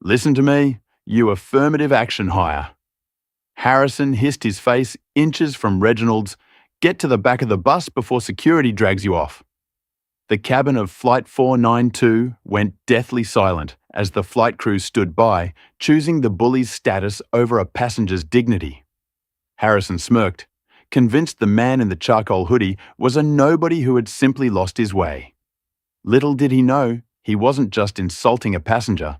Listen to me, you affirmative action hire. Harrison hissed his face inches from Reginald's, "Get to the back of the bus before security drags you off." The cabin of Flight 492 went deathly silent as the flight crew stood by, choosing the bully's status over a passenger's dignity. Harrison smirked, convinced the man in the charcoal hoodie was a nobody who had simply lost his way. Little did he know, he wasn't just insulting a passenger.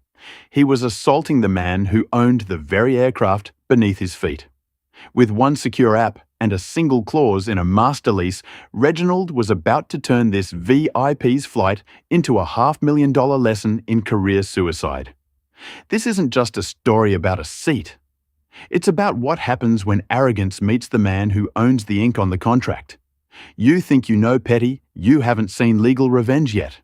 He was assaulting the man who owned the very aircraft beneath his feet. With one secure app and a single clause in a master lease, Reginald was about to turn this VIP's flight into a $500,000 lesson in career suicide. This isn't just a story about a seat. It's about what happens when arrogance meets the man who owns the ink on the contract. You think you know petty, you haven't seen legal revenge yet.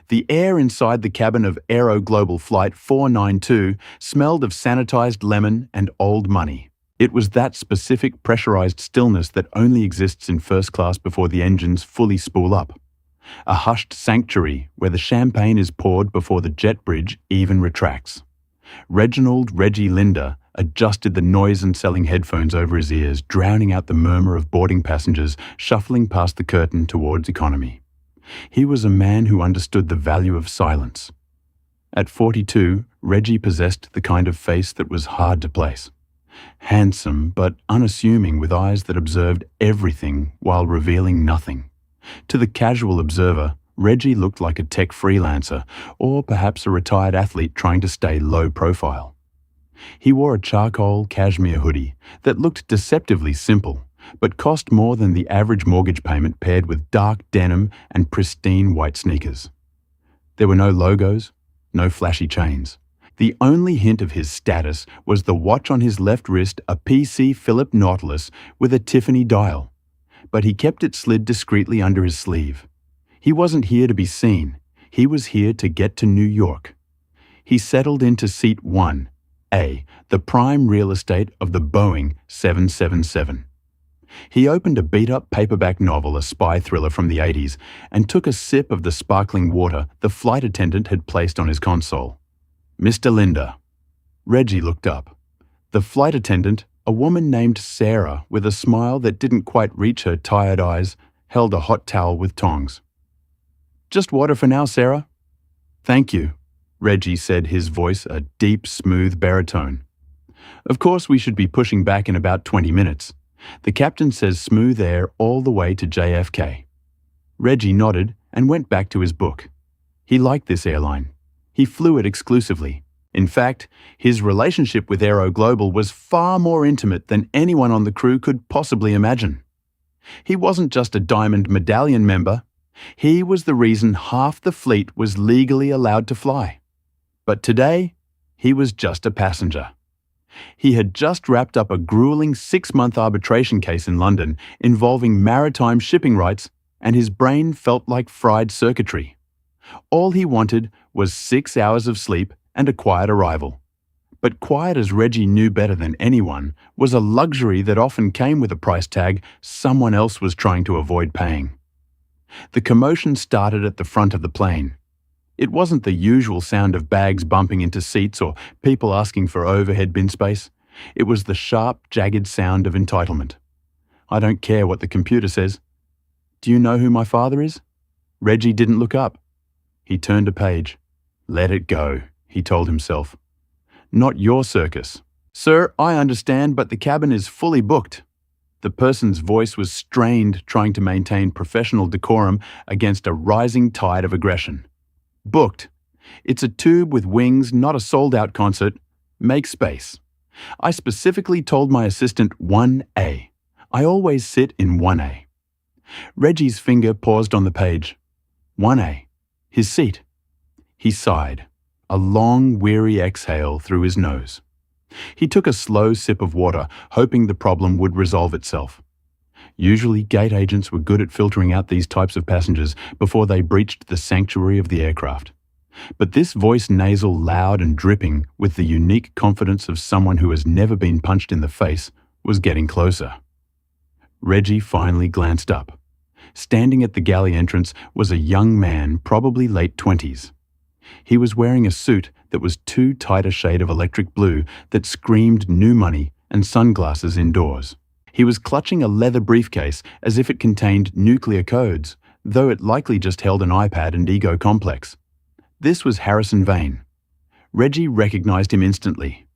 The air inside the cabin of Aero Global Flight 492 smelled of sanitized lemon and old money. It was that specific pressurized stillness that only exists in first class before the engines fully spool up. A hushed sanctuary where the champagne is poured before the jet bridge even retracts. Reginald Reggie Linder adjusted the noise-and-selling headphones over his ears, drowning out the murmur of boarding passengers shuffling past the curtain towards economy. He was a man who understood the value of silence. At 42, Reggie possessed the kind of face that was hard to place. Handsome but unassuming, with eyes that observed everything while revealing nothing. To the casual observer, Reggie looked like a tech freelancer, or perhaps a retired athlete trying to stay low profile. He wore a charcoal cashmere hoodie that looked deceptively simple, but cost more than the average mortgage payment paired with dark denim and pristine white sneakers. There were no logos, no flashy chains. The only hint of his status was the watch on his left wrist, a PC Philip Nautilus with a Tiffany dial, but he kept it slid discreetly under his sleeve. He wasn't here to be seen. He was here to get to New York. He settled into seat 1A, the prime real estate of the Boeing 777. He opened a beat-up paperback novel, a spy thriller from the 80s, and took a sip of the sparkling water the flight attendant had placed on his console. "Mr. Linder." Reggie looked up. The flight attendant, a woman named Sarah with a smile that didn't quite reach her tired eyes, held a hot towel with tongs. "Just water for now, Sarah." "Thank you," Reggie said, his voice a deep, smooth baritone. "Of course we should be pushing back in about 20 minutes. The captain says smooth air all the way to JFK. Reggie nodded and went back to his book. He liked this airline. He flew it exclusively. In fact, his relationship with Aero Global was far more intimate than anyone on the crew could possibly imagine. He wasn't just a Diamond Medallion member. He was the reason half the fleet was legally allowed to fly. But today, he was just a passenger. He had just wrapped up a grueling 6-month arbitration case in London involving maritime shipping rights, and his brain felt like fried circuitry. All he wanted was 6 hours of sleep and a quiet arrival. But quiet, as Reggie knew better than anyone, was a luxury that often came with a price tag someone else was trying to avoid paying. The commotion started at the front of the plane. It wasn't the usual sound of bags bumping into seats or people asking for overhead bin space. It was the sharp, jagged sound of entitlement. "I don't care what the computer says." "Do you know who my father is?" Reggie didn't look up. He turned a page. "Let it go," he told himself. "Not your circus." "Sir, I understand, but the cabin is fully booked." The person's voice was strained, trying to maintain professional decorum against a rising tide of aggression. "Booked. It's a tube with wings, not a sold-out concert. Make space. I specifically told my assistant 1A. I always sit in 1A. Reggie's finger paused on the page. 1A. His seat. He sighed, a long, weary exhale through his nose. He took a slow sip of water, hoping the problem would resolve itself. Usually, gate agents were good at filtering out these types of passengers before they breached the sanctuary of the aircraft. But this voice, nasal, loud and dripping, with the unique confidence of someone who has never been punched in the face, was getting closer. Reggie finally glanced up. Standing at the galley entrance was a young man, probably late 20s. He was wearing a suit that was too tight a shade of electric blue that screamed new money and sunglasses indoors. He was clutching a leather briefcase as if it contained nuclear codes, though it likely just held an iPad and ego complex. This was Harrison Vane. Reggie recognized him instantly.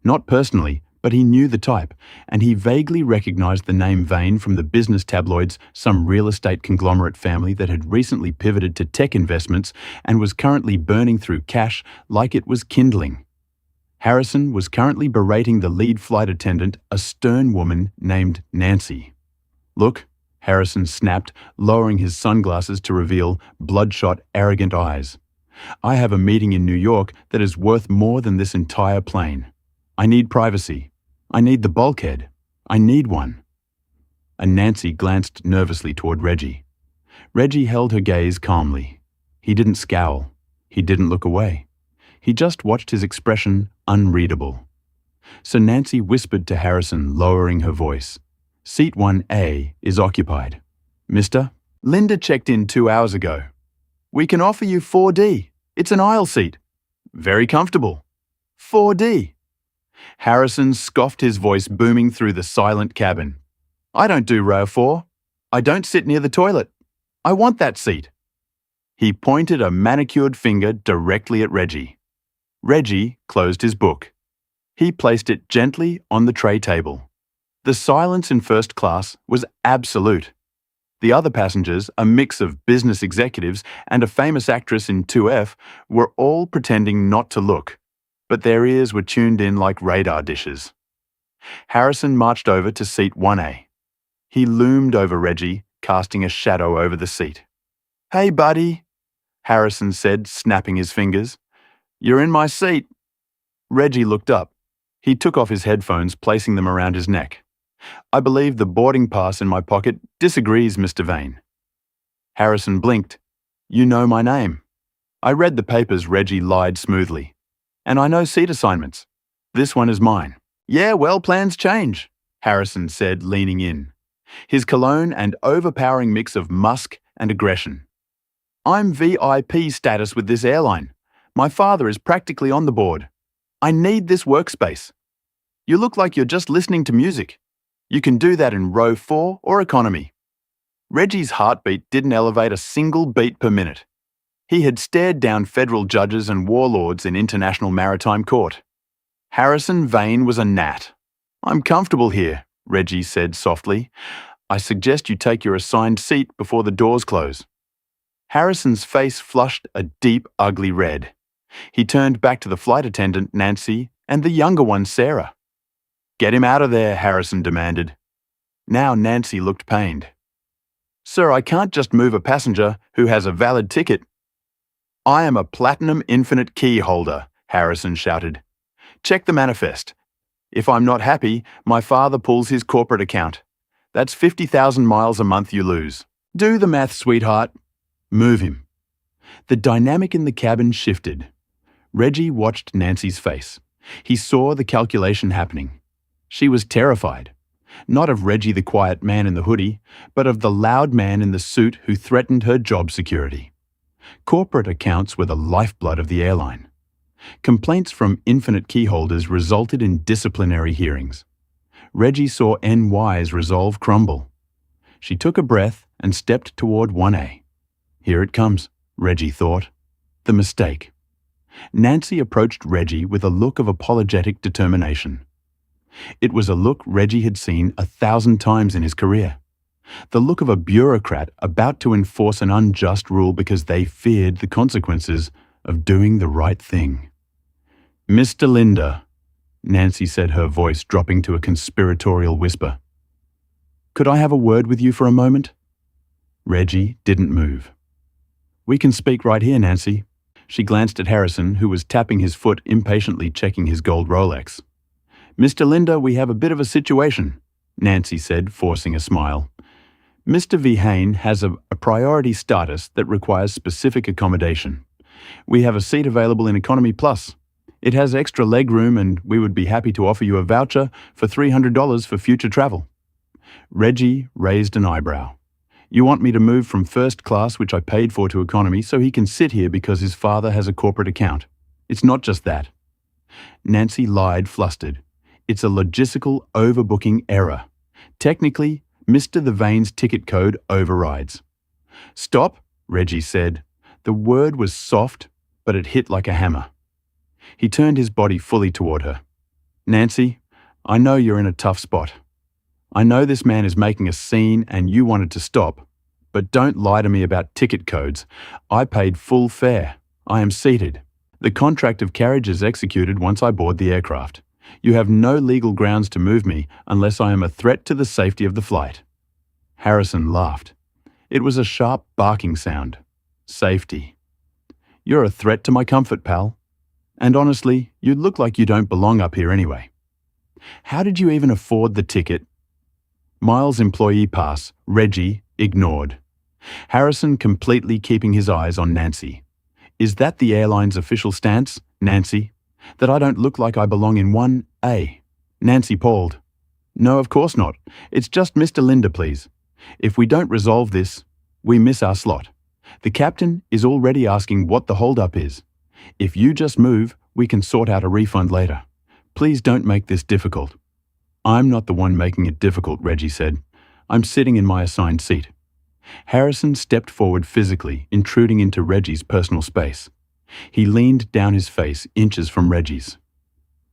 Not personally, but he knew the type, and he vaguely recognized the name Vane from the business tabloids, some real estate conglomerate family that had recently pivoted to tech investments and was currently burning through cash like it was kindling. Harrison was currently berating the lead flight attendant, a stern woman named Nancy. "Look," Harrison snapped, lowering his sunglasses to reveal bloodshot, arrogant eyes. "I have a meeting in New York that is worth more than this entire plane. I need privacy. I need the bulkhead. I need one." And Nancy glanced nervously toward Reggie. Reggie held her gaze calmly. He didn't scowl. He didn't look away. He just watched his expression unreadable. So Nancy whispered to Harrison, lowering her voice. "Seat 1A is occupied. Mister, Linda checked in 2 hours ago. We can offer you 4D. It's an aisle seat. Very comfortable. 4D. Harrison scoffed, his voice booming through the silent cabin. "I don't do row 4. I don't sit near the toilet. I want that seat." He pointed a manicured finger directly at Reggie. Reggie closed his book. He placed it gently on the tray table. The silence in first class was absolute. The other passengers, a mix of business executives and a famous actress in 2F, were all pretending not to look, but their ears were tuned in like radar dishes. Harrison marched over to seat 1A. He loomed over Reggie, casting a shadow over the seat. "Hey, buddy," Harrison said, snapping his fingers. "You're in my seat." Reggie looked up. He took off his headphones, placing them around his neck. "I believe the boarding pass in my pocket disagrees, Mr. Vane." Harrison blinked. "You know my name." "I read the papers," Reggie lied smoothly. "And I know seat assignments. This one is mine." "Yeah, well, plans change," Harrison said, leaning in. His cologne and overpowering mix of musk and aggression. "I'm VIP status with this airline. My father is practically on the board. I need this workspace. You look like you're just listening to music. You can do that in row 4 or economy." Reggie's heartbeat didn't elevate a single beat per minute. He had stared down federal judges and warlords in international maritime court. Harrison Vane was a gnat. "I'm comfortable here," Reggie said softly. "I suggest you take your assigned seat before the doors close." Harrison's face flushed a deep, ugly red. He turned back to the flight attendant, Nancy, and the younger one, Sarah. "Get him out of there," Harrison demanded. Now Nancy looked pained. "Sir, I can't just move a passenger who has a valid ticket." "I am a platinum infinite key holder," Harrison shouted. "Check the manifest. If I'm not happy, my father pulls his corporate account. That's 50,000 miles a month you lose. Do the math, sweetheart. Move him." The dynamic in the cabin shifted. Reggie watched Nancy's face. He saw the calculation happening. She was terrified. Not of Reggie the quiet man in the hoodie, but of the loud man in the suit who threatened her job security. Corporate accounts were the lifeblood of the airline. Complaints from infinite key holders resulted in disciplinary hearings. Reggie saw NY's resolve crumble. She took a breath and stepped toward 1A. Here it comes, Reggie thought. The mistake. Nancy approached Reggie with a look of apologetic determination. It was a look Reggie had seen 1,000 times in his career. The look of a bureaucrat about to enforce an unjust rule because they feared the consequences of doing the right thing. "Mr. Linda," Nancy said, her voice dropping to a conspiratorial whisper. "Could I have a word with you for a moment?" Reggie didn't move. "We can speak right here, Nancy." She glanced at Harrison, who was tapping his foot, impatiently checking his gold Rolex. "Mr. Linda, we have a bit of a situation," Nancy said, forcing a smile. "Mr. Vane has a priority status that requires specific accommodation. We have a seat available in Economy Plus. It has extra leg room and we would be happy to offer you a voucher for $300 for future travel." Reggie raised an eyebrow. You want me to move from first class, which I paid for, to economy so he can sit here because his father has a corporate account. It's not just that. Nancy lied, flustered. It's a logistical overbooking error. Technically, Mr. Vane's ticket code overrides. Stop, Reggie said. The word was soft, but it hit like a hammer. He turned his body fully toward her. Nancy, I know you're in a tough spot. I know this man is making a scene and you wanted to stop, but don't lie to me about ticket codes. I paid full fare. I am seated. The contract of carriage is executed once I board the aircraft. You have no legal grounds to move me unless I am a threat to the safety of the flight. Harrison laughed. It was a sharp barking sound. Safety. You're a threat to my comfort, pal. And honestly, you look like you don't belong up here anyway. How did you even afford the ticket? Miles' employee pass, Reggie, ignored. Harrison completely keeping his eyes on Nancy. Is that the airline's official stance, Nancy? That I don't look like I belong in 1A? Nancy palled. No, of course not. It's just Mr. Linder, please. If we don't resolve this, we miss our slot. The captain is already asking what the holdup is. If you just move, we can sort out a refund later. Please don't make this difficult. I'm not the one making it difficult, Reggie said. I'm sitting in my assigned seat. Harrison stepped forward physically, intruding into Reggie's personal space. He leaned down, his face inches from Reggie's.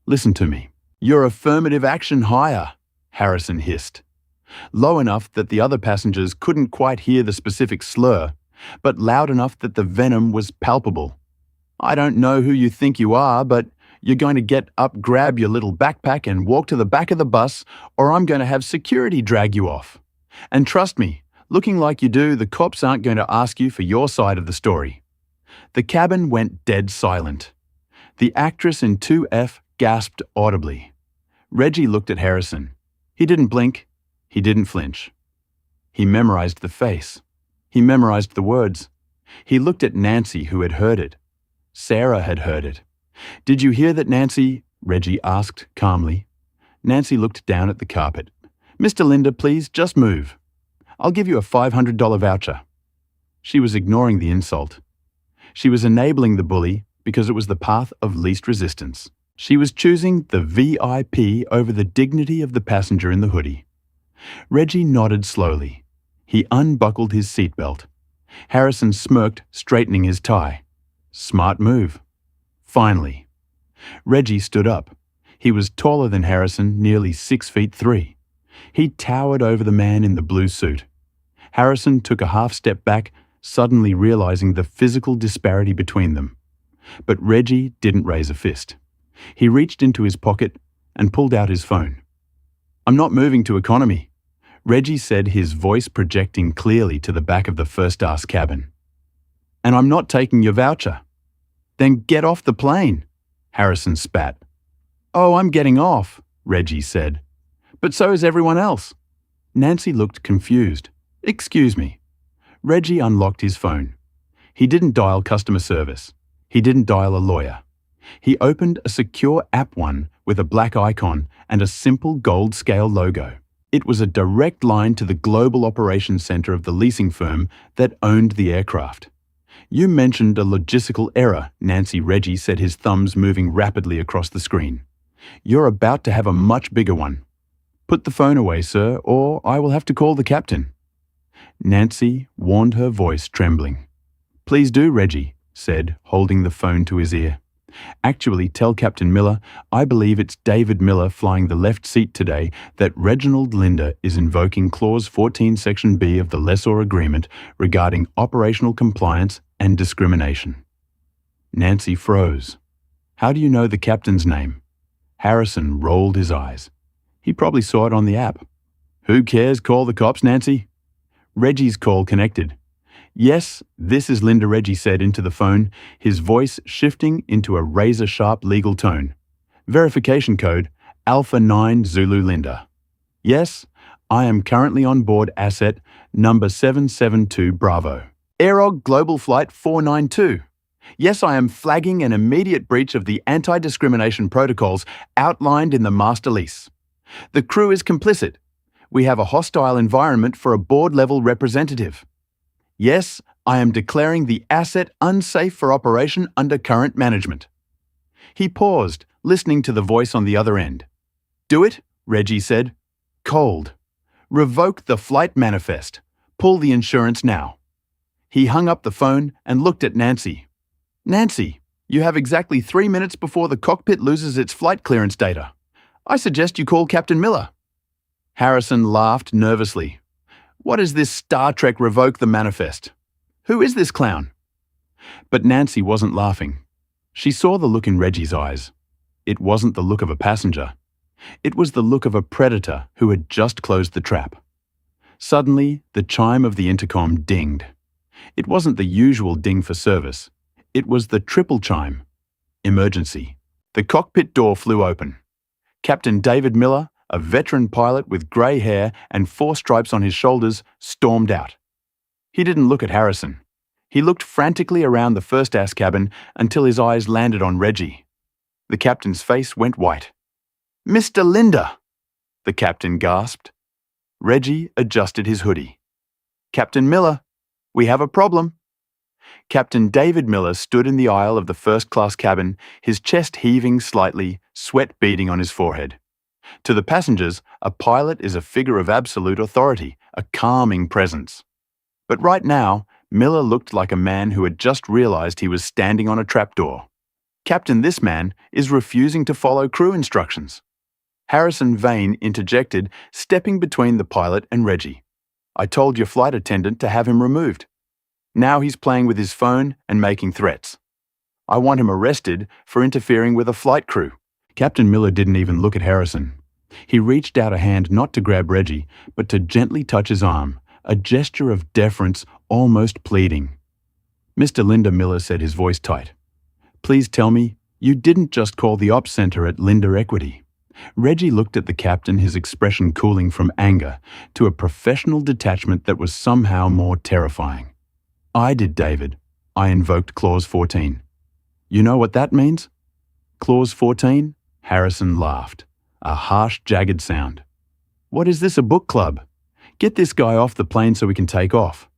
Listen to me. Your affirmative action higher, Harrison hissed. Low enough that the other passengers couldn't quite hear the specific slur, but loud enough that the venom was palpable. I don't know who you think you are, but you're going to get up, grab your little backpack and walk to the back of the bus, or I'm going to have security drag you off. And trust me, looking like you do, the cops aren't going to ask you for your side of the story. The cabin went dead silent. The actress in 2F gasped audibly. Reggie looked at Harrison. He didn't blink. He didn't flinch. He memorized the face. He memorized the words. He looked at Nancy, who had heard it. Sarah had heard it. Did you hear that, Nancy? Reggie asked calmly. Nancy looked down at the carpet. Mr. Linder, please, just move. I'll give you a $500 voucher. She was ignoring the insult. She was enabling the bully because it was the path of least resistance. She was choosing the VIP over the dignity of the passenger in the hoodie. Reggie nodded slowly. He unbuckled his seatbelt. Harrison smirked, straightening his tie. Smart move. Finally. Reggie stood up. He was taller than Harrison, nearly 6'3". He towered over the man in the blue suit. Harrison took a half step back, suddenly realizing the physical disparity between them. But Reggie didn't raise a fist. He reached into his pocket and pulled out his phone. I'm not moving to economy, Reggie said, his voice projecting clearly to the back of the first-class cabin. And I'm not taking your voucher. Then get off the plane, Harrison spat. Oh, I'm getting off, Reggie said. But so is everyone else. Nancy looked confused. Excuse me. Reggie unlocked his phone. He didn't dial customer service. He didn't dial a lawyer. He opened a secure app one with a black icon and a simple gold scale logo. It was a direct line to the global operations center of the leasing firm that owned the aircraft. You mentioned a logistical error, Reggie said, his thumbs moving rapidly across the screen. You're about to have a much bigger one. Put the phone away, sir, or I will have to call the captain. Nancy warned, her voice trembling. Please do, Reggie said, holding the phone to his ear. Actually, tell Captain Miller, I believe it's David Miller flying the left seat today, that Reginald Linder is invoking Clause 14 Section B of the Lessor Agreement regarding operational compliance and discrimination. Nancy froze. How do you know the captain's name? Harrison rolled his eyes. He probably saw it on the app. Who cares? Call the cops, Nancy. Reggie's call connected. Yes, this is Linder, Reggie said into the phone, his voice shifting into a razor-sharp legal tone. Verification code, Alpha 9 Zulu Linder. Yes, I am currently on board asset number 772 Bravo. Aerog Global Flight 492. Yes, I am flagging an immediate breach of the anti-discrimination protocols outlined in the master lease. The crew is complicit. We have a hostile environment for a board-level representative. Yes, I am declaring the asset unsafe for operation under current management." He paused, listening to the voice on the other end. "Do it," Reggie said. "Cold. Revoke the flight manifest. Pull the insurance now." He hung up the phone and looked at Nancy. "Nancy, you have exactly 3 minutes before the cockpit loses its flight clearance data. I suggest you call Captain Miller." Harrison laughed nervously. "What is this Star Trek revoke the manifest? Who is this clown?" But Nancy wasn't laughing. She saw the look in Reggie's eyes. It wasn't the look of a passenger. It was the look of a predator who had just closed the trap. Suddenly, the chime of the intercom dinged. It wasn't the usual ding for service. It was the triple chime. Emergency. The cockpit door flew open. Captain David Miller, a veteran pilot with grey hair and 4 stripes on his shoulders, stormed out. He didn't look at Harrison. He looked frantically around the first-class cabin until his eyes landed on Reggie. The captain's face went white. "Mr. Linder!" the captain gasped. Reggie adjusted his hoodie. "Captain Miller, we have a problem." Captain David Miller stood in the aisle of the first-class cabin, his chest heaving slightly, sweat beading on his forehead. To the passengers, a pilot is a figure of absolute authority, a calming presence. But right now, Miller looked like a man who had just realized he was standing on a trapdoor. "Captain, this man is refusing to follow crew instructions." Harrison Vane interjected, stepping between the pilot and Reggie. "I told your flight attendant to have him removed. Now he's playing with his phone and making threats. I want him arrested for interfering with a flight crew." Captain Miller didn't even look at Harrison. He reached out a hand not to grab Reggie, but to gently touch his arm, a gesture of deference, almost pleading. "Mr. Linder," Miller said, his voice tight. "Please tell me, you didn't just call the ops center at Linder Equity." Reggie looked at the captain, his expression cooling from anger to a professional detachment that was somehow more terrifying. "I did, David. I invoked Clause 14. You know what that means?" "Clause 14? Harrison laughed. A harsh, jagged sound. "What is this, a book club? Get this guy off the plane so we can take off."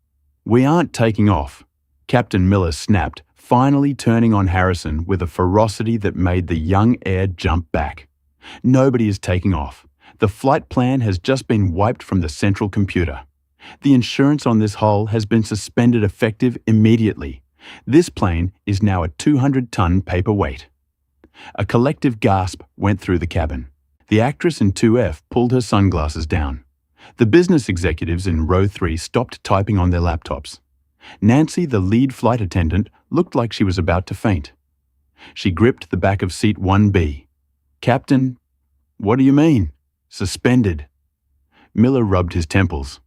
"We aren't taking off," Captain Miller snapped, finally turning on Harrison with a ferocity that made the young air jump back. "Nobody is taking off. The flight plan has just been wiped from the central computer. The insurance on this hull has been suspended effective immediately. This plane is now a 200-ton paperweight." A collective gasp went through the cabin. The actress in 2F pulled her sunglasses down. The business executives in row 3 stopped typing on their laptops. Nancy, the lead flight attendant, looked like she was about to faint. She gripped the back of seat 1B. "Captain, what do you mean? Suspended." Miller rubbed his temples.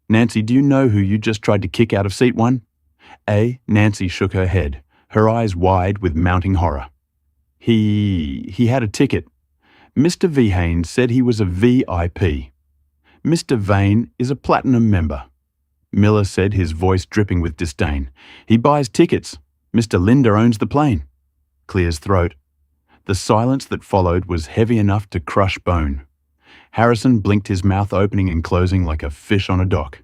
"Nancy, do you know who you just tried to kick out of seat 1? Nancy shook her head, her eyes wide with mounting horror. He had a ticket. Mr. Vane said he was a VIP. Mr. Vane is a platinum member." Miller said, his voice dripping with disdain. "He buys tickets. Mr. Linder owns the plane." Clear's throat. The silence that followed was heavy enough to crush bone. Harrison blinked, his mouth opening and closing like a fish on a dock.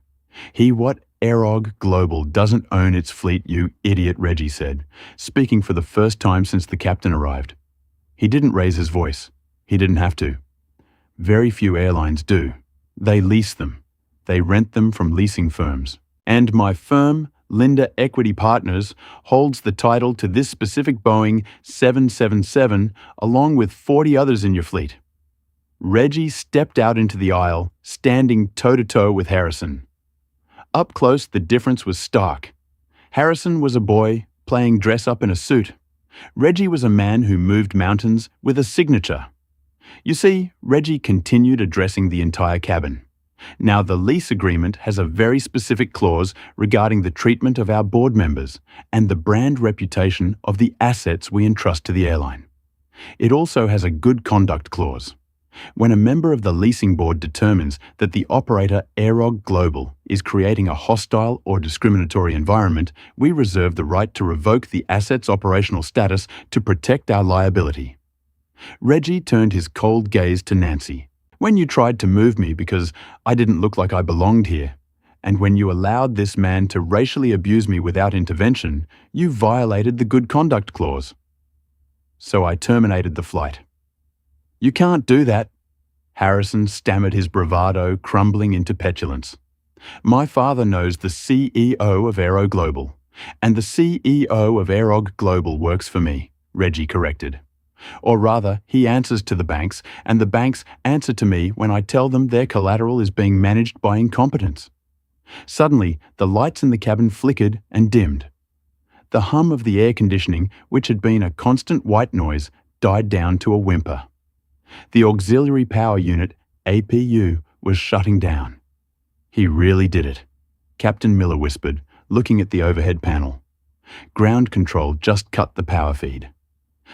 "What Aerog Global doesn't own its fleet, you idiot," Reggie said, speaking for the first time since the captain arrived. He didn't raise his voice. He didn't have to. Very few airlines do. They lease them. They rent them from leasing firms. And my firm, Linder Equity Partners, holds the title to this specific Boeing 777 along with 40 others in your fleet. Reggie stepped out into the aisle, standing toe-to-toe with Harrison. Up close, the difference was stark. Harrison was a boy, playing dress-up in a suit. Reggie was a man who moved mountains with a signature. You see, Reggie continued addressing the entire cabin. Now, the lease agreement has a very specific clause regarding the treatment of our board members and the brand reputation of the assets we entrust to the airline. It also has a good conduct clause. When a member of the leasing board determines that the operator Aerog Global is creating a hostile or discriminatory environment, we reserve the right to revoke the asset's operational status to protect our liability. Reggie turned his cold gaze to Nancy. When you tried to move me because I didn't look like I belonged here, and when you allowed this man to racially abuse me without intervention, you violated the good conduct clause. So I terminated the flight. You can't do that. Harrison stammered, his bravado crumbling into petulance. My father knows the CEO of Aero Global, and the CEO of Aerog Global works for me, Reggie corrected. Or rather, he answers to the banks, and the banks answer to me when I tell them their collateral is being managed by incompetence. Suddenly, the lights in the cabin flickered and dimmed. The hum of the air conditioning, which had been a constant white noise, died down to a whimper. The auxiliary power unit, APU, was shutting down. He really did it, Captain Miller whispered, looking at the overhead panel. Ground control just cut the power feed.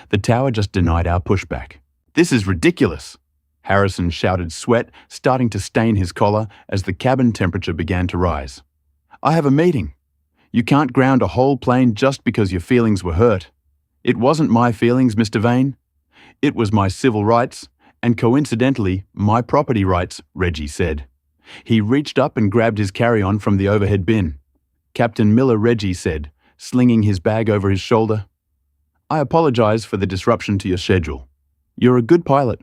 The tower just denied our pushback. This is ridiculous, Harrison shouted, sweat starting to stain his collar as the cabin temperature began to rise. I have a meeting. You can't ground a whole plane just because your feelings were hurt. It wasn't my feelings, Mr. Vane. It was my civil rights, and coincidentally, my property rights, Reggie said. He reached up and grabbed his carry-on from the overhead bin. Captain Miller, Reggie said, slinging his bag over his shoulder. I apologize for the disruption to your schedule. You're a good pilot,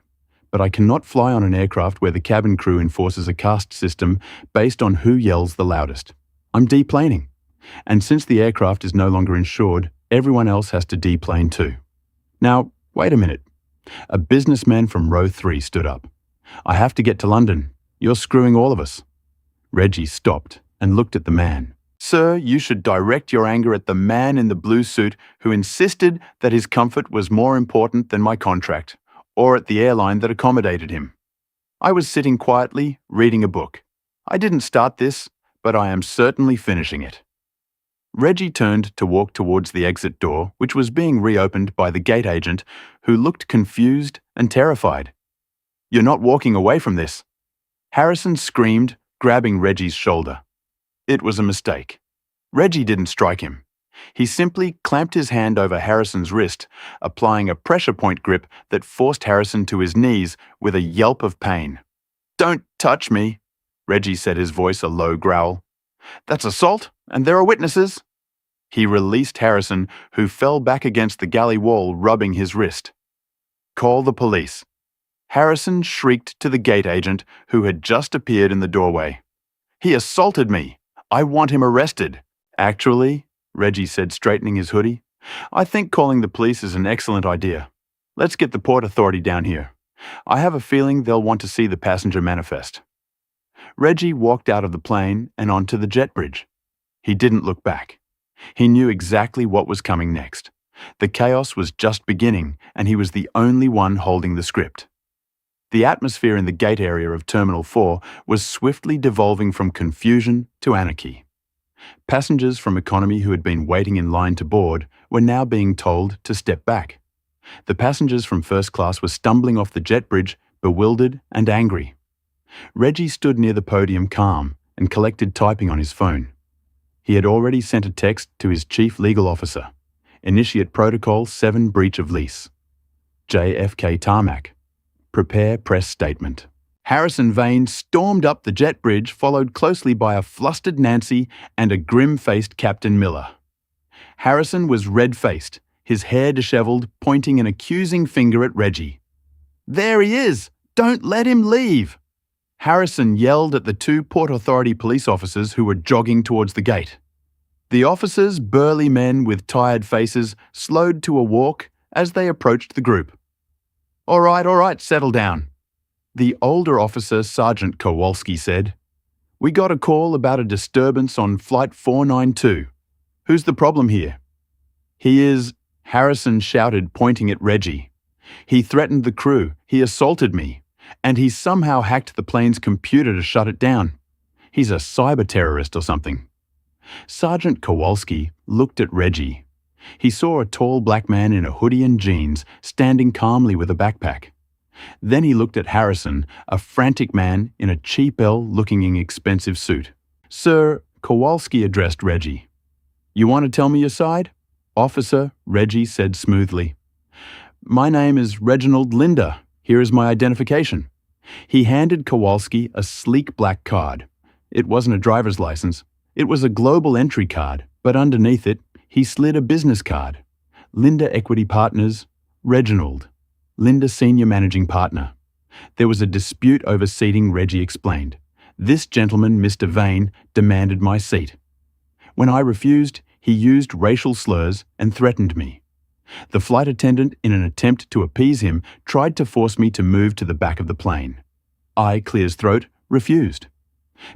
but I cannot fly on an aircraft where the cabin crew enforces a caste system based on who yells the loudest. I'm deplaning. And since the aircraft is no longer insured, everyone else has to deplane too. Now, wait a minute. A businessman from row 3 stood up. I have to get to London. You're screwing all of us. Reggie stopped and looked at the man. Sir, you should direct your anger at the man in the blue suit who insisted that his comfort was more important than my contract, or at the airline that accommodated him. I was sitting quietly, reading a book. I didn't start this, but I am certainly finishing it. Reggie turned to walk towards the exit door, which was being reopened by the gate agent, who looked confused and terrified. You're not walking away from this. Harrison screamed, grabbing Reggie's shoulder. It was a mistake. Reggie didn't strike him. He simply clamped his hand over Harrison's wrist, applying a pressure point grip that forced Harrison to his knees with a yelp of pain. Don't touch me, Reggie said, his voice a low growl. That's assault, and there are witnesses. He released Harrison, who fell back against the galley wall, rubbing his wrist. Call the police. Harrison shrieked to the gate agent, who had just appeared in the doorway. He assaulted me. I want him arrested. Actually, Reggie said, straightening his hoodie, I think calling the police is an excellent idea. Let's get the Port Authority down here. I have a feeling they'll want to see the passenger manifest. Reggie walked out of the plane and onto the jet bridge. He didn't look back. He knew exactly what was coming next. The chaos was just beginning, and he was the only one holding the script. The atmosphere in the gate area of Terminal 4 was swiftly devolving from confusion to anarchy. Passengers from economy who had been waiting in line to board were now being told to step back. The passengers from first class were stumbling off the jet bridge, bewildered and angry. Reggie stood near the podium, calm and collected, typing on his phone. He had already sent a text to his chief legal officer. Initiate Protocol 7 breach of lease. JFK Tarmac. Prepare press statement. Harrison Vane stormed up the jet bridge, followed closely by a flustered Nancy and a grim-faced Captain Miller. Harrison was red-faced, his hair disheveled, pointing an accusing finger at Reggie. There he is! Don't let him leave! Harrison yelled at the 2 Port Authority police officers who were jogging towards the gate. The officers, burly men with tired faces, slowed to a walk as they approached the group. All right, settle down. The older officer, Sergeant Kowalski, said, We got a call about a disturbance on Flight 492. Who's the problem here? He is, Harrison shouted, pointing at Reggie. He threatened the crew, he assaulted me, and he somehow hacked the plane's computer to shut it down. He's a cyber terrorist or something. Sergeant Kowalski looked at Reggie. He saw a tall black man in a hoodie and jeans standing calmly with a backpack. Then he looked at Harrison, a frantic man in a cheap looking expensive suit. Sir, Kowalski addressed Reggie. You want to tell me your side? Officer, Reggie said smoothly. My name is Reginald Linder. Here is my identification. He handed Kowalski a sleek black card. It wasn't a driver's license. It was a global entry card, but underneath it, he slid a business card. Linda Equity Partners, Reginald. Linda Senior Managing Partner. There was a dispute over seating, Reggie explained. This gentleman, Mr. Vane, demanded my seat. When I refused, he used racial slurs and threatened me. The flight attendant, in an attempt to appease him, tried to force me to move to the back of the plane. I, clears throat, refused.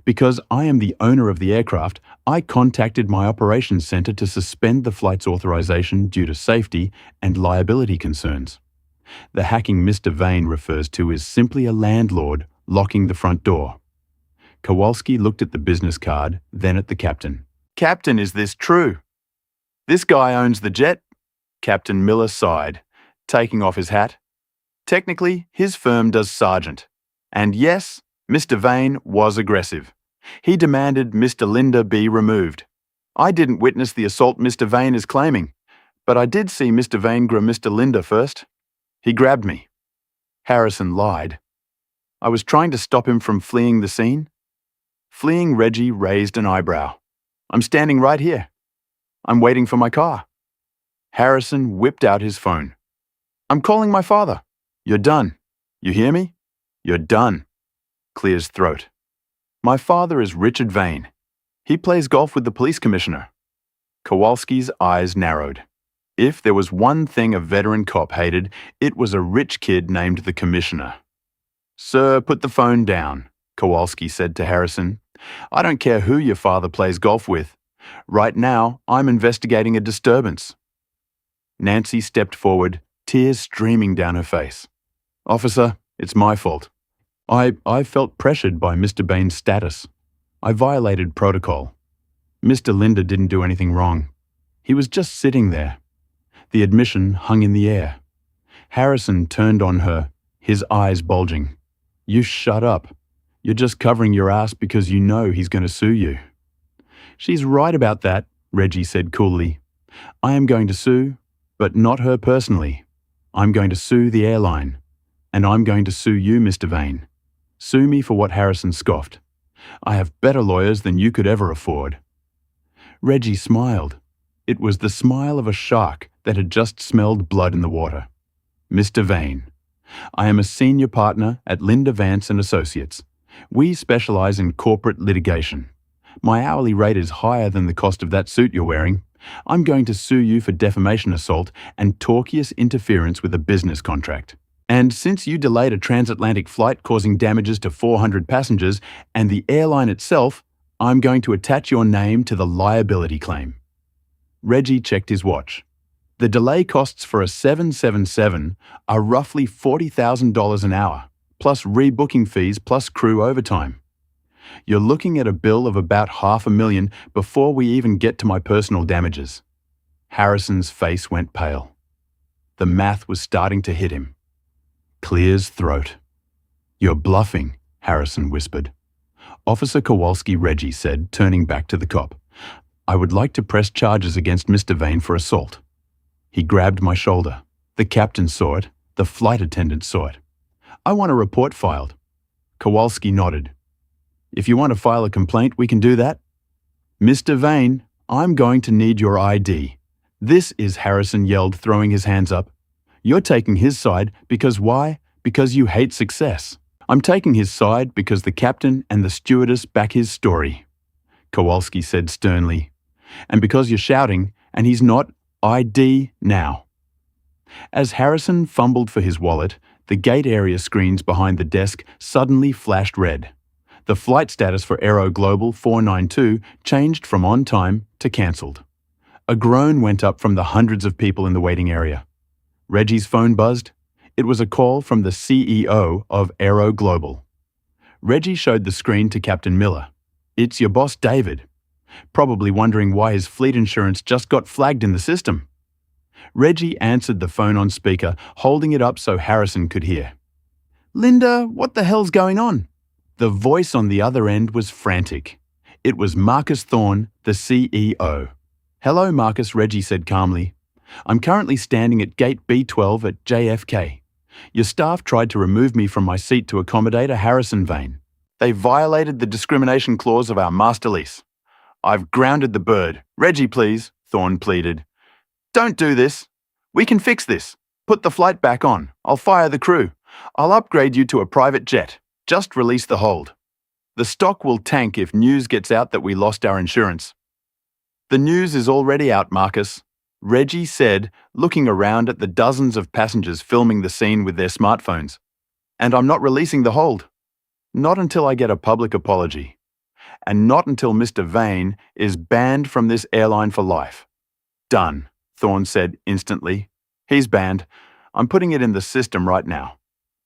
Because I am the owner of the aircraft, I contacted my operations center to suspend the flight's authorization due to safety and liability concerns. The hacking Mr. Vane refers to is simply a landlord locking the front door. Kowalski looked at the business card, then at the captain. Captain, is this true? This guy owns the jet? Captain Miller sighed, taking off his hat. Technically, his firm does sergeant. And yes, Mr. Vane was aggressive. He demanded Mr. Linda be removed. I didn't witness the assault Mr. Vane is claiming, but I did see Mr. Vane grab Mr. Linda first. He grabbed me. Harrison lied. I was trying to stop him from fleeing the scene. Fleeing Reggie raised an eyebrow. I'm standing right here. I'm waiting for my car. Harrison whipped out his phone. I'm calling my father. You're done. You hear me? You're done. Clears throat. My father is Richard Vane. He plays golf with the police commissioner. Kowalski's eyes narrowed. If there was one thing a veteran cop hated, it was a rich kid named the commissioner. Sir, put the phone down, Kowalski said to Harrison. I don't care who your father plays golf with. Right now, I'm investigating a disturbance. Nancy stepped forward, tears streaming down her face. Officer, it's my fault. I felt pressured by Mr. Bain's status. I violated protocol. Mr. Linda didn't do anything wrong. He was just sitting there. The admission hung in the air. Harrison turned on her, his eyes bulging. You shut up. You're just covering your ass because you know he's going to sue you. She's right about that, Reggie said coolly. I am going to sue, but not her personally. I'm going to sue the airline. And I'm going to sue you, Mr. Vane. Sue me for what Harrison scoffed. I have better lawyers than you could ever afford. Reggie smiled. It was the smile of a shark that had just smelled blood in the water. Mr. Vane, I am a senior partner at Linda Vance & Associates. We specialize in corporate litigation. My hourly rate is higher than the cost of that suit you're wearing. I'm going to sue you for defamation assault and tortious interference with a business contract. And since you delayed a transatlantic flight causing damages to 400 passengers and the airline itself, I'm going to attach your name to the liability claim. Reggie checked his watch. The delay costs for a 777 are roughly $40,000 an hour, plus rebooking fees plus crew overtime. You're looking at a bill of about $500,000 before we even get to my personal damages. Harrison's face went pale. The math was starting to hit him. Clear's throat. You're bluffing, Harrison whispered. Officer Kowalski, Reggie said, turning back to the cop. I would like to press charges against Mr. Vane for assault. He grabbed my shoulder. The captain saw it. The flight attendant saw it. I want a report filed. Kowalski nodded. If you want to file a complaint, we can do that. Mr. Vane, I'm going to need your ID. This is, Harrison yelled, throwing his hands up. You're taking his side because why? Because you hate success. I'm taking his side because the captain and the stewardess back his story, Kowalski said sternly. And because you're shouting, and he's not, ID now. As Harrison fumbled for his wallet, the gate area screens behind the desk suddenly flashed red. The flight status for Aero Global 492 changed from on time to cancelled. A groan went up from the hundreds of people in the waiting area. Reggie's phone buzzed. It was a call from the CEO of Aero Global. Reggie showed the screen to Captain Miller. It's your boss, David. Probably wondering why his fleet insurance just got flagged in the system. Reggie answered the phone on speaker, holding it up so Harrison could hear. Linda, what the hell's going on? The voice on the other end was frantic. It was Marcus Thorne, the CEO. Hello, Marcus, Reggie said calmly. I'm currently standing at gate B12 at JFK. Your staff tried to remove me from my seat to accommodate a Harrison vein. They violated the discrimination clause of our master lease. I've grounded the bird. Reggie, please, Thorne pleaded. Don't do this. We can fix this. Put the flight back on. I'll fire the crew. I'll upgrade you to a private jet. Just release the hold. The stock will tank if news gets out that we lost our insurance. The news is already out, Marcus, Reggie said, looking around at the dozens of passengers filming the scene with their smartphones. And I'm not releasing the hold. Not until I get a public apology. And not until Mr. Vane is banned from this airline for life. Done, Thorne said instantly. He's banned. I'm putting it in the system right now.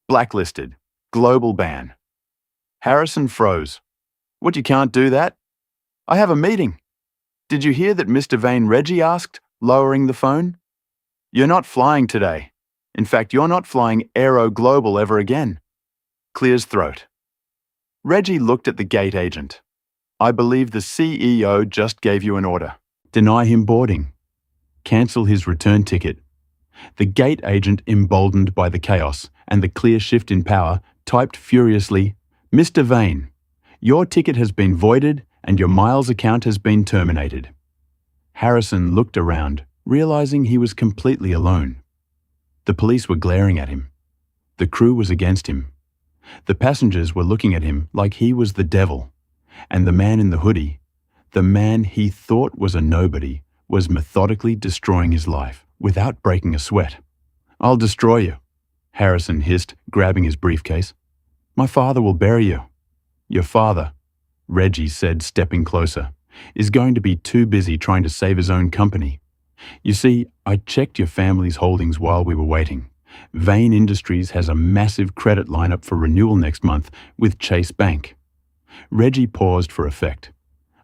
Blacklisted. Global ban. Harrison froze. What, you can't do that? I have a meeting. Did you hear that Mr. Vane? Reggie asked, lowering the phone. You're not flying today. In fact, you're not flying Aero Global ever again. Clears throat. Reggie looked at the gate agent. I believe the CEO just gave you an order. Deny him boarding. Cancel his return ticket. The gate agent, emboldened by the chaos and the clear shift in power, typed furiously, Mr. Vane, your ticket has been voided and your miles account has been terminated. Harrison looked around, realizing he was completely alone. The police were glaring at him. The crew was against him. The passengers were looking at him like he was the devil. And the man in the hoodie, the man he thought was a nobody, was methodically destroying his life without breaking a sweat. I'll destroy you, Harrison hissed, grabbing his briefcase. My father will bury you. Your father, Reggie said, stepping closer, is going to be too busy trying to save his own company. You see, I checked your family's holdings while we were waiting. Vane Industries has a massive credit lineup for renewal next month with Chase Bank. Reggie paused for effect.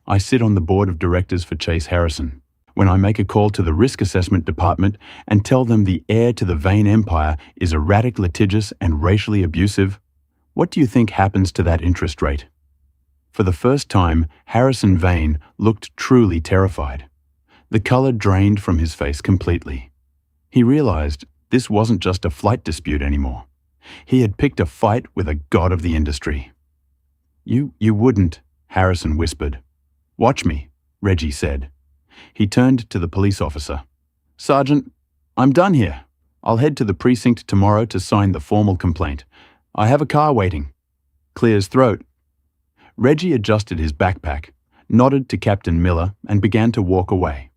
I sit on the board of directors for Chase Harrison. When I make a call to the risk assessment department and tell them the heir to the Vane empire is erratic, litigious, and racially abusive, what do you think happens to that interest rate? For the first time, Harrison Vane looked truly terrified. The color drained from his face completely. He realized this wasn't just a flight dispute anymore. He had picked a fight with a god of the industry. You wouldn't, Harrison whispered. Watch me, Reggie said. He turned to the police officer. Sergeant, I'm done here. I'll head to the precinct tomorrow to sign the formal complaint. I have a car waiting. Clears throat. Reggie adjusted his backpack, nodded to Captain Miller, and began to walk away.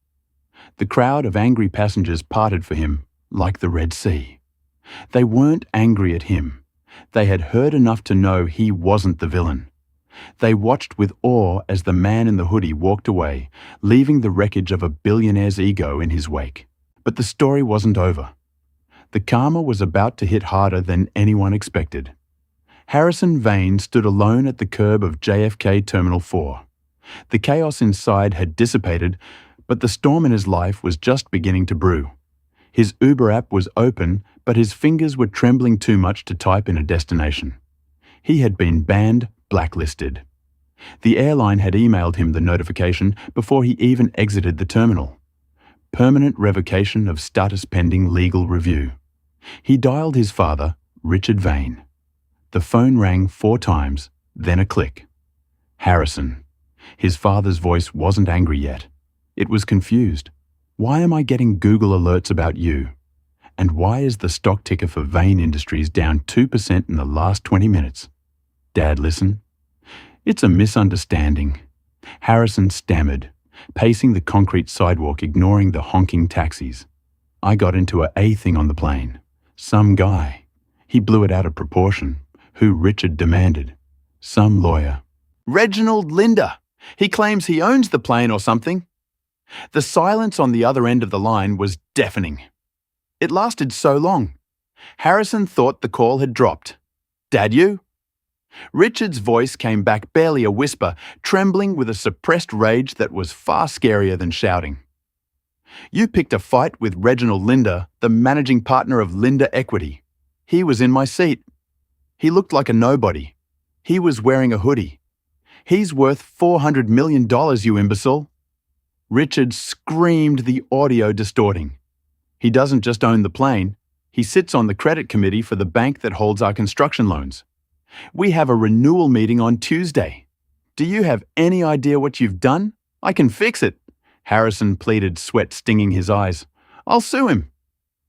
The crowd of angry passengers parted for him, like the Red Sea. They weren't angry at him. They had heard enough to know he wasn't the villain. They watched with awe as the man in the hoodie walked away, leaving the wreckage of a billionaire's ego in his wake. But the story wasn't over. The karma was about to hit harder than anyone expected. Harrison Vane stood alone at the curb of JFK Terminal 4. The chaos inside had dissipated, but the storm in his life was just beginning to brew. His Uber app was open, but his fingers were trembling too much to type in a destination. He had been banned, blacklisted. The airline had emailed him the notification before he even exited the terminal. Permanent revocation of status pending legal review. He dialed his father, Richard Vane. The phone rang 4 times, then a click. Harrison. His father's voice wasn't angry yet. It was confused. Why am I getting Google alerts about you? And why is the stock ticker for Vane Industries down 2% in the last 20 minutes? Dad, listen. It's a misunderstanding. Harrison stammered, pacing the concrete sidewalk, ignoring the honking taxis. I got into a thing on the plane. Some guy. He blew it out of proportion. Who Richard demanded. Some lawyer. Reginald Linder. He claims he owns the plane or something. The silence on the other end of the line was deafening. It lasted so long. Harrison thought the call had dropped. Dad, you? Richard's voice came back, barely a whisper, trembling with a suppressed rage that was far scarier than shouting. You picked a fight with Reginald Linder, the managing partner of Linder Equity. He was in my seat. He looked like a nobody. He was wearing a hoodie. He's worth $400 million, you imbecile. Richard screamed, the audio distorting. He doesn't just own the plane, He sits on the credit committee for the bank that holds our construction loans. We have a renewal meeting on Tuesday. Do you have any idea what you've done? I can fix it. Harrison pleaded, sweat stinging his eyes. I'll sue him.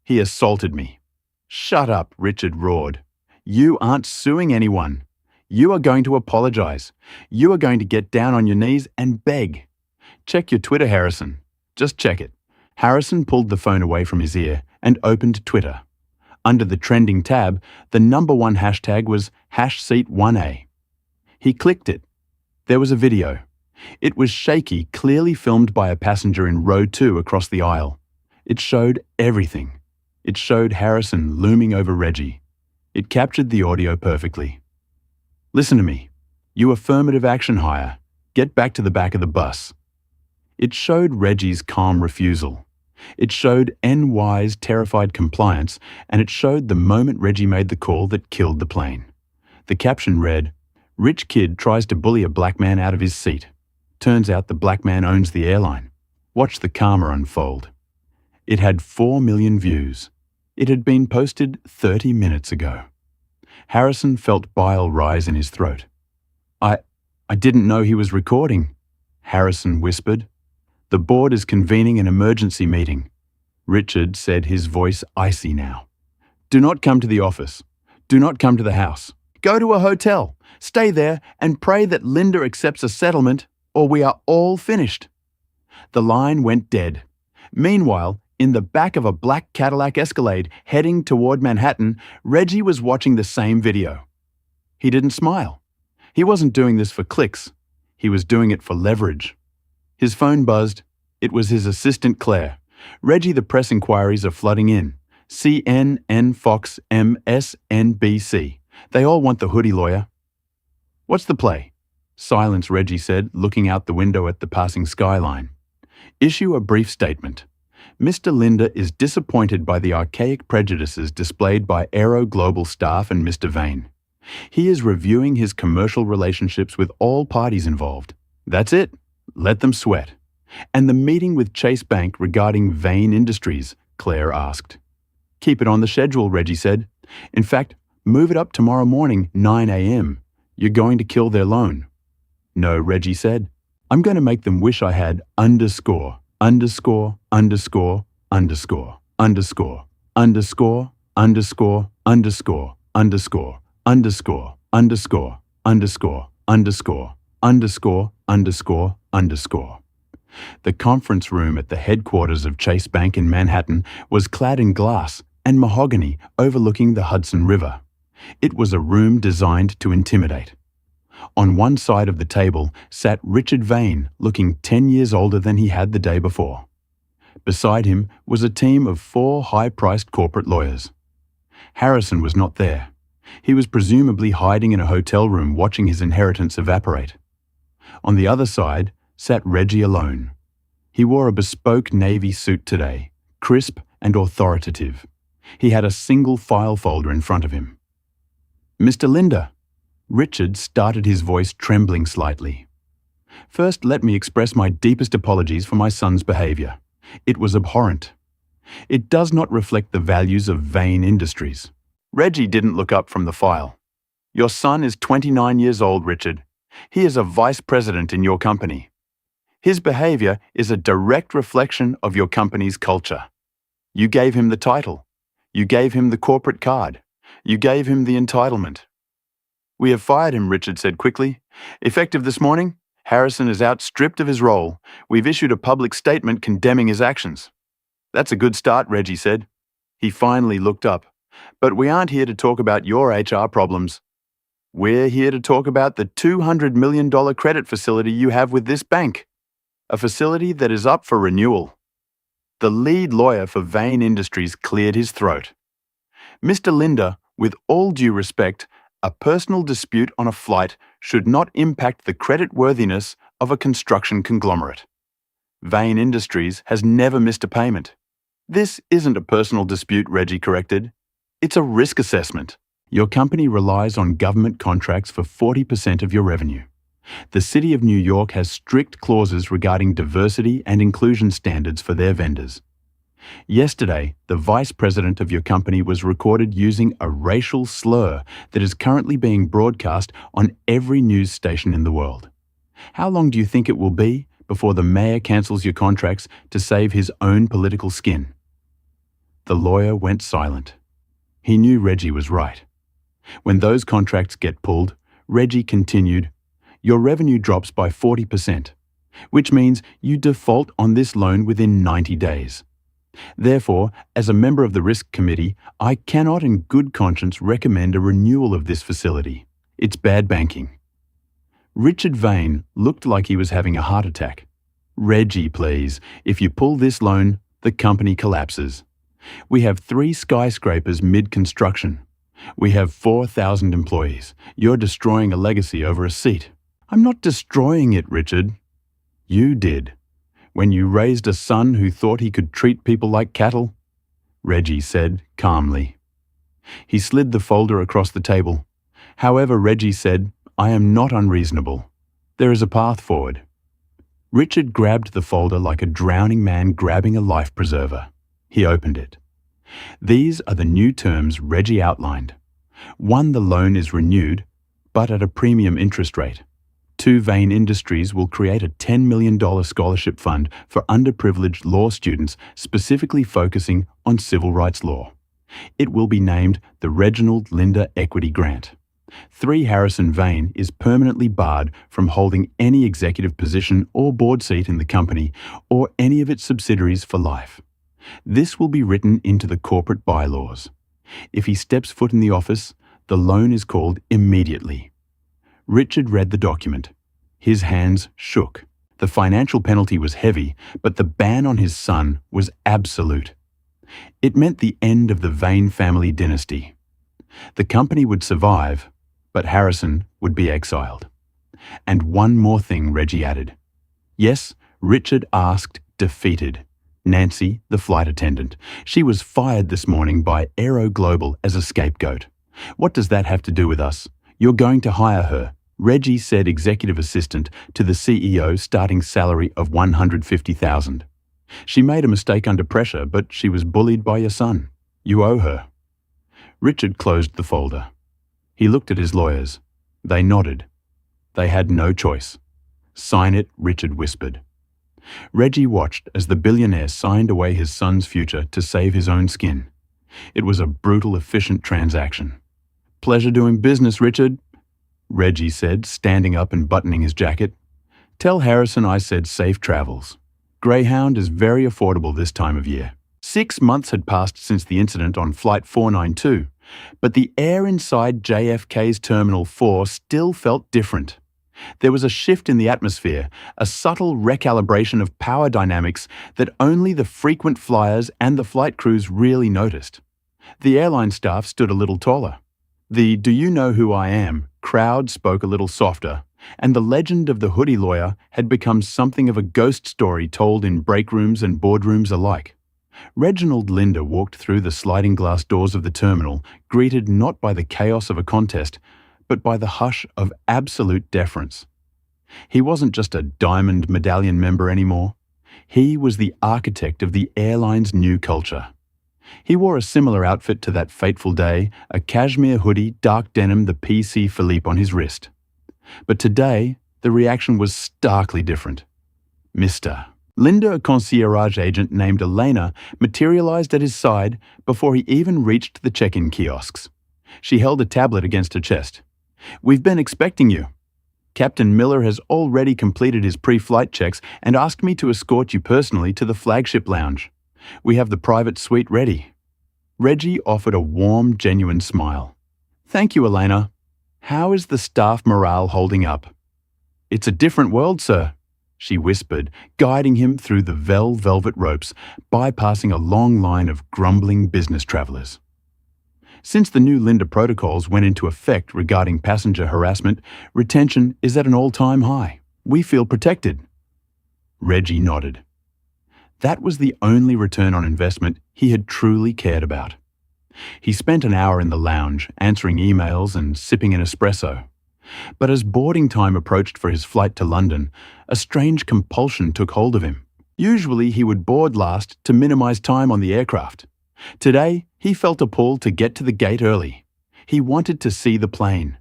He assaulted me. Shut up, Richard roared. You aren't suing anyone. You are going to apologize. You are going to get down on your knees and beg. Check your Twitter, Harrison. Just check it. Harrison pulled the phone away from his ear and opened Twitter. Under the trending tab, the #1 hashtag was #seat1A. He clicked it. There was a video. It was shaky, clearly filmed by a passenger in row 2 across the aisle. It showed everything. It showed Harrison looming over Reggie. It captured the audio perfectly. Listen to me. You affirmative action hire. Get back to the back of the bus. It showed Reggie's calm refusal. It showed NY's terrified compliance, and it showed the moment Reggie made the call that killed the plane. The caption read, "Rich kid tries to bully a black man out of his seat. Turns out the black man owns the airline. Watch the karma unfold." It had 4 million views. It had been posted 30 minutes ago. Harrison felt bile rise in his throat. I didn't know he was recording," Harrison whispered. "The board is convening an emergency meeting," Richard said, his voice icy now. "Do not come to the office. Do not come to the house. Go to a hotel. Stay there and pray that Linda accepts a settlement, or we are all finished." The line went dead. Meanwhile, in the back of a black Cadillac Escalade heading toward Manhattan, Reggie was watching the same video. He didn't smile. He wasn't doing this for clicks. He was doing it for leverage. His phone buzzed. It was his assistant Claire. "Reggie, the press inquiries are flooding in. CNN, Fox, MSNBC. They all want the hoodie lawyer." "What's the play?" "Silence," Reggie said, looking out the window at the passing skyline. "Issue a brief statement. Mr. Linda is disappointed by the archaic prejudices displayed by Aero Global staff and Mr. Vane. He is reviewing his commercial relationships with all parties involved. That's it. Let them sweat." "And the meeting with Chase Bank regarding Vane Industries?" Claire asked. "Keep it on the schedule," Reggie said. "In fact, move it up tomorrow morning, 9 a.m. You're going to kill their loan." "No," Reggie said. "I'm going to make them wish I had underscore, underscore, underscore, underscore, underscore, underscore, underscore, underscore, underscore, underscore, underscore, underscore, underscore, underscore, underscore, underscore." The conference room at the headquarters of Chase Bank in Manhattan was clad in glass and mahogany overlooking the Hudson River. It was a room designed to intimidate. On one side of the table sat Richard Vane, looking 10 years older than he had the day before. Beside him was a team of 4 high-priced corporate lawyers. Harrison was not there. He was presumably hiding in a hotel room watching his inheritance evaporate. On the other side sat Reggie alone. He wore a bespoke navy suit today, crisp and authoritative. He had a single file folder in front of him. "Mr. Linda," Richard started, his voice trembling slightly. "First, let me express my deepest apologies for my son's behavior. It was abhorrent. It does not reflect the values of Vane Industries." Reggie didn't look up from the file. "Your son is 29 years old, Richard. He is a vice president in your company. His behavior is a direct reflection of your company's culture. You gave him the title. You gave him the corporate card. You gave him the entitlement." "We have fired him," Richard said quickly. "Effective this morning, Harrison is out stripped of his role. We've issued a public statement condemning his actions." "That's a good start," Reggie said. He finally looked up. "But we aren't here to talk about your HR problems. We're here to talk about the $200 million credit facility you have with this bank, a facility that is up for renewal." The lead lawyer for Vane Industries cleared his throat. "Mr. Linda, with all due respect, a personal dispute on a flight should not impact the creditworthiness of a construction conglomerate. Vane Industries has never missed a payment." "This isn't a personal dispute," Reggie corrected. "It's a risk assessment. Your company relies on government contracts for 40% of your revenue. The City of New York has strict clauses regarding diversity and inclusion standards for their vendors. Yesterday, the vice president of your company was recorded using a racial slur that is currently being broadcast on every news station in the world. How long do you think it will be before the mayor cancels your contracts to save his own political skin?" The lawyer went silent. He knew Reggie was right. When those contracts get pulled, Reggie continued, "Your revenue drops by 40%, which means you default on this loan within 90 days. Therefore, as a member of the risk committee, I cannot in good conscience recommend a renewal of this facility. It's bad banking." Richard Vane looked like he was having a heart attack. "Reggie, please, if you pull this loan, the company collapses. We have 3 skyscrapers mid-construction. We have 4,000 employees. You're destroying a legacy over a seat." "I'm not destroying it, Richard." "You did. When you raised a son who thought he could treat people like cattle," Reggie said calmly. He slid the folder across the table. However, Reggie said, "I am not unreasonable. There is a path forward." Richard grabbed the folder like a drowning man grabbing a life preserver. He opened it. These are the new terms Reggie outlined. 1, the loan is renewed, but at a premium interest rate. 2, Vane Industries will create a $10 million scholarship fund for underprivileged law students specifically focusing on civil rights law. It will be named the Reginald Linda Equity Grant. 3, Harrison Vane is permanently barred from holding any executive position or board seat in the company or any of its subsidiaries for life. This will be written into the corporate bylaws. If he steps foot in the office, the loan is called immediately. Richard read the document. His hands shook. The financial penalty was heavy, but the ban on his son was absolute. It meant the end of the Vane family dynasty. The company would survive, but Harrison would be exiled. And one more thing, Reggie added. Yes, Richard asked, defeated. Nancy, the flight attendant. She was fired this morning by Aero Global as a scapegoat. What does that have to do with us? You're going to hire her. Reggie said executive assistant to the CEO, starting salary of $150,000. She made a mistake under pressure, but she was bullied by your son. You owe her. Richard closed the folder. He looked at his lawyers. They nodded. They had no choice. Sign it, Richard whispered. Reggie watched as the billionaire signed away his son's future to save his own skin. It was a brutal, efficient transaction. Pleasure doing business, Richard, Reggie said, standing up and buttoning his jacket. Tell Harrison I said safe travels. Greyhound is very affordable this time of year. 6 months had passed since the incident on Flight 492, but the air inside JFK's Terminal 4 still felt different. There was a shift in the atmosphere, a subtle recalibration of power dynamics that only the frequent flyers and the flight crews really noticed. The airline staff stood a little taller. The "Do you know who I am?" crowd spoke a little softer, and the legend of the hoodie lawyer had become something of a ghost story told in break rooms and boardrooms alike. Reginald Linda walked through the sliding glass doors of the terminal, greeted not by the chaos of a contest, but by the hush of absolute deference. He wasn't just a Diamond Medallion member anymore. He was the architect of the airline's new culture. He wore a similar outfit to that fateful day, a cashmere hoodie, dark denim, the PC Philippe on his wrist. But today, the reaction was starkly different. Mr. Linda, a concierge agent named Elena, materialized at his side before he even reached the check-in kiosks. She held a tablet against her chest. We've been expecting you. Captain Miller has already completed his pre-flight checks and asked me to escort you personally to the flagship lounge. We have the private suite ready. Reggie offered a warm, genuine smile. Thank you, Elena. How is the staff morale holding up? It's a different world, sir, she whispered, guiding him through the velvet ropes, bypassing a long line of grumbling business travelers. Since the new Linda protocols went into effect regarding passenger harassment, retention is at an all-time high. We feel protected. Reggie nodded. That was the only return on investment he had truly cared about. He spent an hour in the lounge, answering emails and sipping an espresso. But as boarding time approached for his flight to London, a strange compulsion took hold of him. Usually he would board last to minimize time on the aircraft. Today, he felt a pull to get to the gate early. He wanted to see the plane.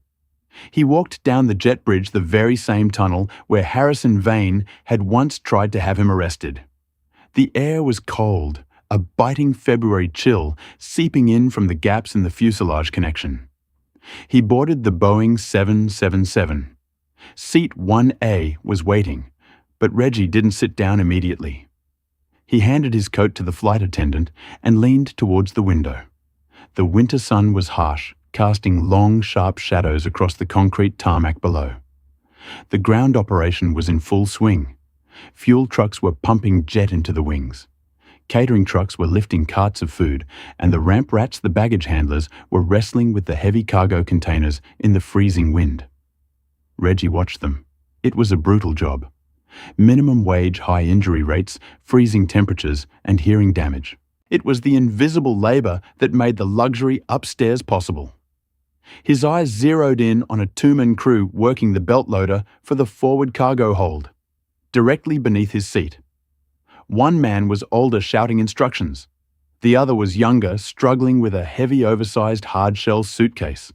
He walked down the jet bridge, the very same tunnel where Harrison Vane had once tried to have him arrested. The air was cold, a biting February chill seeping in from the gaps in the fuselage connection. He boarded the Boeing 777. Seat 1A was waiting, but Reggie didn't sit down immediately. He handed his coat to the flight attendant and leaned towards the window. The winter sun was harsh, casting long, sharp shadows across the concrete tarmac below. The ground operation was in full swing. Fuel trucks were pumping jet into the wings. Catering trucks were lifting carts of food, and the ramp rats, the baggage handlers, were wrestling with the heavy cargo containers in the freezing wind. Reggie watched them. It was a brutal job. Minimum wage, high injury rates, freezing temperatures, and hearing damage. It was the invisible labor that made the luxury upstairs possible. His eyes zeroed in on a two-man crew working the belt loader for the forward cargo hold, directly beneath his seat. One man was older, shouting instructions. The other was younger, struggling with a heavy, oversized hard-shell suitcase.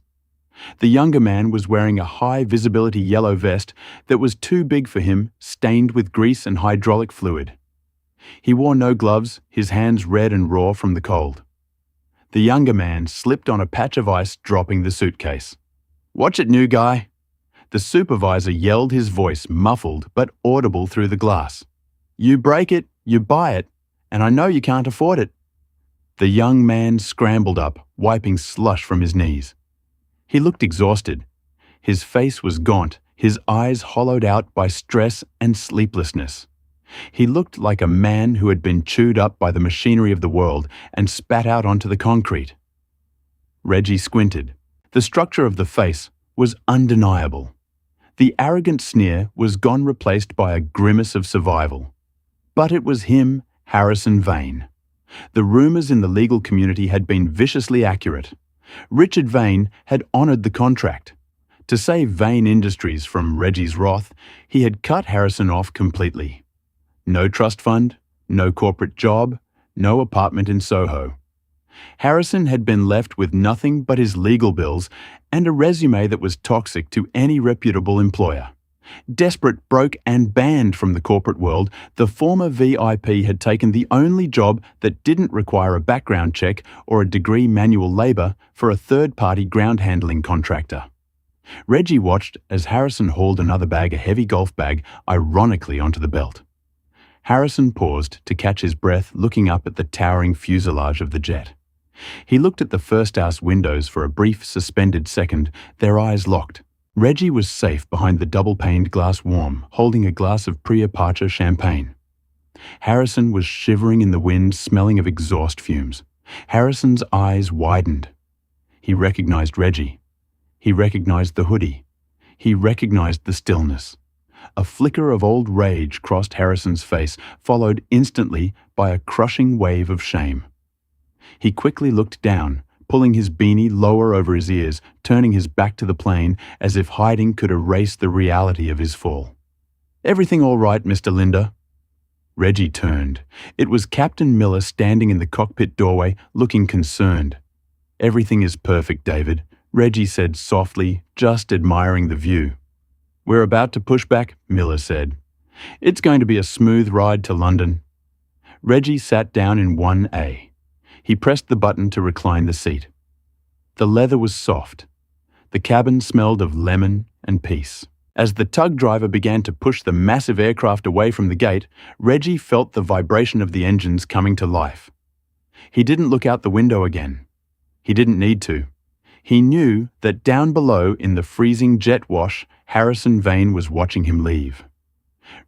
The younger man was wearing a high-visibility yellow vest that was too big for him, stained with grease and hydraulic fluid. He wore no gloves, his hands red and raw from the cold. The younger man slipped on a patch of ice, dropping the suitcase. "Watch it, new guy." The supervisor yelled, his voice muffled but audible through the glass. "You break it, you buy it, and I know you can't afford it." The young man scrambled up, wiping slush from his knees. He looked exhausted. His face was gaunt, his eyes hollowed out by stress and sleeplessness. He looked like a man who had been chewed up by the machinery of the world and spat out onto the concrete. Reggie squinted. The structure of the face was undeniable. The arrogant sneer was gone, replaced by a grimace of survival. But it was him, Harrison Vane. The rumors in the legal community had been viciously accurate. Richard Vane had honored the contract. To save Vane Industries from Reggie's wrath, he had cut Harrison off completely. No trust fund, no corporate job, no apartment in Soho. Harrison had been left with nothing but his legal bills and a resume that was toxic to any reputable employer. Desperate, broke, and banned from the corporate world, the former VIP had taken the only job that didn't require a background check or a degree manual labor for a third-party ground handling contractor. Reggie watched as Harrison hauled another bag, a heavy golf bag, ironically onto the belt. Harrison paused to catch his breath, looking up at the towering fuselage of the jet. He looked at the first-house windows for a brief, suspended second, their eyes locked. Reggie was safe behind the double-paned glass warm, holding a glass of pre-aperture champagne. Harrison was shivering in the wind, smelling of exhaust fumes. Harrison's eyes widened. He recognized Reggie. He recognized the hoodie. He recognized the stillness. A flicker of old rage crossed Harrison's face, followed instantly by a crushing wave of shame. He quickly looked down, pulling his beanie lower over his ears, turning his back to the plane as if hiding could erase the reality of his fall. "Everything all right, Mr. Linder?" Reggie turned. It was Captain Miller standing in the cockpit doorway, looking concerned. "Everything is perfect, David," Reggie said softly, just admiring the view. "We're about to push back," Miller said. "It's going to be a smooth ride to London." Reggie sat down in 1A. He pressed the button to recline the seat. The leather was soft. The cabin smelled of lemon and peace. As the tug driver began to push the massive aircraft away from the gate, Reggie felt the vibration of the engines coming to life. He didn't look out the window again. He didn't need to. He knew that down below in the freezing jet wash, Harrison Vane was watching him leave.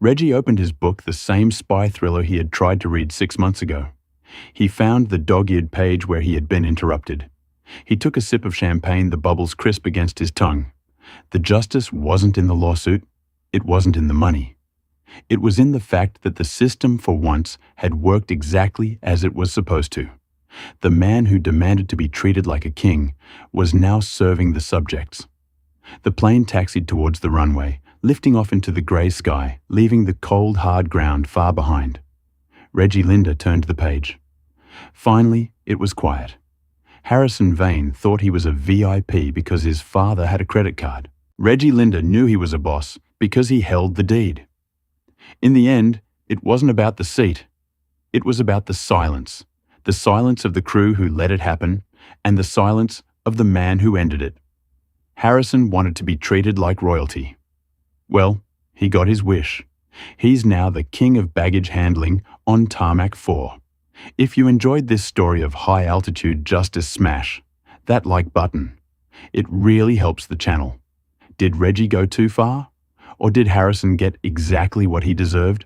Reggie opened his book, the same spy thriller he had tried to read 6 months ago. He found the dog-eared page where he had been interrupted. He took a sip of champagne, the bubbles crisp against his tongue. The justice wasn't in the lawsuit. It wasn't in the money. It was in the fact that the system, for once, had worked exactly as it was supposed to. The man who demanded to be treated like a king was now serving the subjects. The plane taxied towards the runway, lifting off into the grey sky, leaving the cold, hard ground far behind. Reggie Linder turned the page. Finally, it was quiet. Harrison Vane thought he was a VIP because his father had a credit card. Reggie Linder knew he was a boss because he held the deed. In the end, it wasn't about the seat. It was about the silence of the crew who let it happen, and the silence of the man who ended it. Harrison wanted to be treated like royalty. Well, he got his wish. He's now the king of baggage handling on Tarmac 4. If you enjoyed this story of high-altitude justice, smash that like button. It really helps the channel. Did Reggie go too far? Or did Harrison get exactly what he deserved?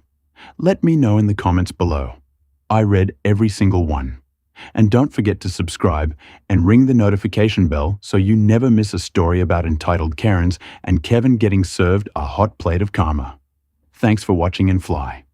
Let me know in the comments below. I read every single one. And don't forget to subscribe and ring the notification bell so you never miss a story about entitled Karens and Kevin getting served a hot plate of karma. Thanks for watching and fly.